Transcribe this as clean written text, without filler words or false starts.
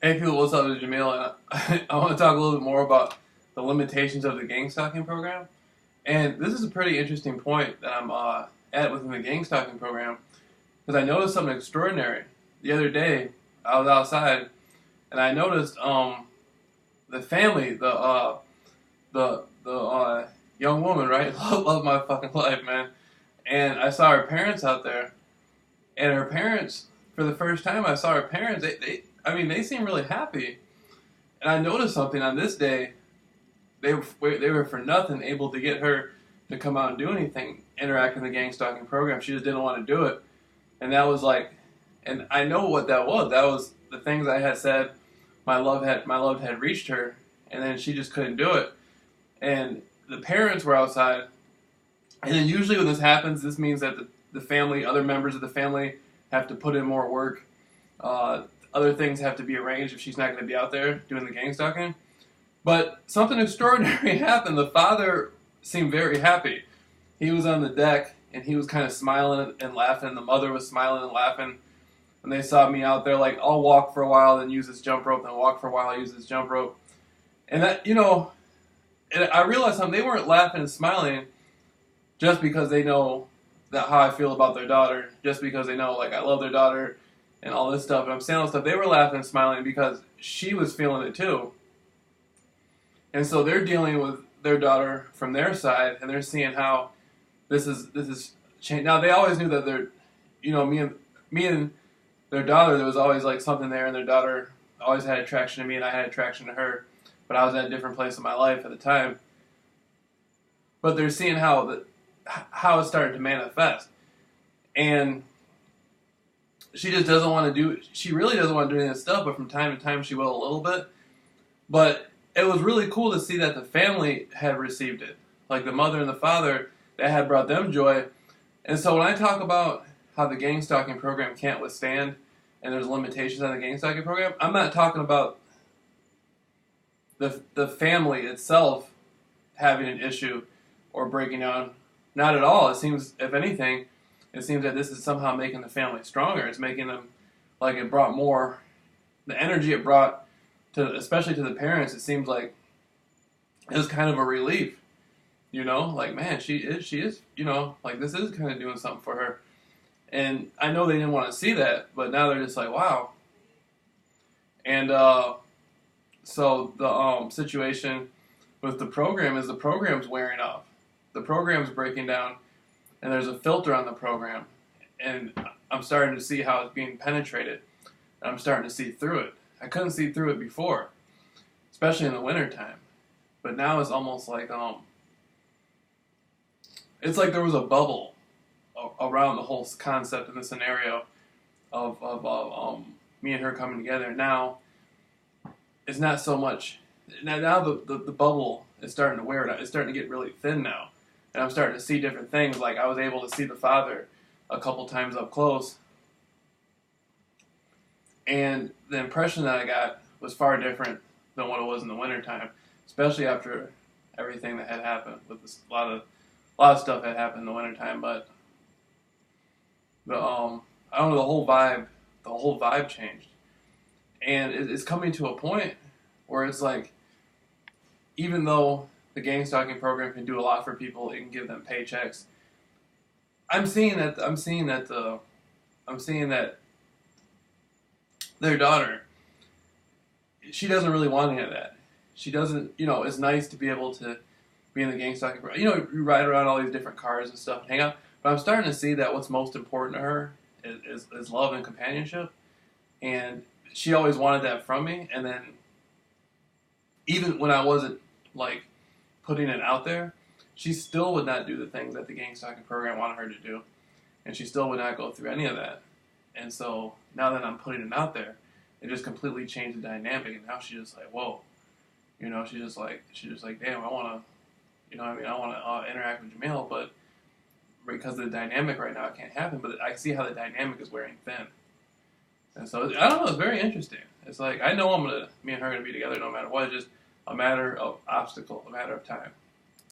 Hey people, what's up? It's Jameel, and I want to talk a little bit more about the limitations of the gang stalking program. And this is a pretty interesting point that I'm at within the gang stalking program, because I noticed something extraordinary. The other day, I was outside, and I noticed the family, the young woman, right? Love my fucking life, man. And I saw her parents out there, and her parents, for the first time, I saw her parents. They seem really happy. And I noticed something on this day. They were for nothing able to get her to come out and do anything, interact in the gang stalking program. She just didn't want to do it. And that was like, and I know what that was. That was the things I had said. My love had reached her, and then she just couldn't do it. And the parents were outside. And then usually when this happens, this means that the family, other members of the family, have to put in more work. Other things have to be arranged if she's not going to be out there doing the gang stalking. But something extraordinary happened. The father seemed very happy. He was on the deck, and he was kind of smiling and laughing. The mother was smiling and laughing. And they saw me out there, like, I'll walk for a while, then use this jump rope, then walk for a while, I'll use this jump rope. And that, and I realized something. They weren't laughing and smiling just because they know that how I feel about their daughter, just because they know, like, I love their daughter and all this stuff, and I'm saying all this stuff. They were laughing and smiling because she was feeling it too. And so they're dealing with their daughter from their side, and they're seeing how this is changed. Now, they always knew that they're, me and their daughter, there was always like something there, and their daughter always had attraction to me, and I had attraction to her, but I was at a different place in my life at the time. But they're seeing how it's starting to manifest. And she just doesn't want to do, she really doesn't want to do any of this stuff, but from time to time she will a little bit. But it was really cool to see that the family had received it. Like the mother and the father, that had brought them joy. And so when I talk about how the gang stalking program can't withstand, and there's limitations on the gang stalking program, I'm not talking about the family itself having an issue or breaking down. Not at all. It seems, if anything, it seems that this is somehow making the family stronger. It's making them, like, it brought more, the energy it brought to, especially to the parents, it seems like it was kind of a relief. Like, man, she is, like, this is kind of doing something for her. And I know they didn't want to see that, but now they're just like, wow. And so the situation with the program is the program's wearing off. The program's breaking down, and there's a filter on the program, and I'm starting to see how it's being penetrated, and I'm starting to see through it. I couldn't see through it before, especially in the wintertime, but now it's almost like, it's like there was a bubble around the whole concept in the scenario of me and her coming together. Now, it's not so much, now the bubble is starting to wear it out. It's starting to get really thin now. And I'm starting to see different things. Like, I was able to see the father a couple times up close. And the impression that I got was far different than what it was in the wintertime. Especially after everything that had happened. With this, a lot of stuff had happened in the wintertime. But I don't know, the whole vibe changed. And it's coming to a point where it's like, even though the gang stalking program can do a lot for people, it can give them paychecks. I'm seeing that their daughter, she doesn't really want any of that. She doesn't, it's nice to be able to be in the gang stalking program. You ride around all these different cars and stuff and hang out. But I'm starting to see that what's most important to her is love and companionship. And she always wanted that from me. And then even when I wasn't, like, putting it out there, she still would not do the things that the gang stalking program wanted her to do. And she still would not go through any of that. And so now that I'm putting it out there, it just completely changed the dynamic. And now she's just like, whoa. She's just like, damn, I want to, I want to interact with Jameel, but because of the dynamic right now, it can't happen. But I see how the dynamic is wearing thin. And so, I don't know, it's very interesting. It's like, I know me and her are going to be together no matter what. It's just a matter of obstacle, a matter of time.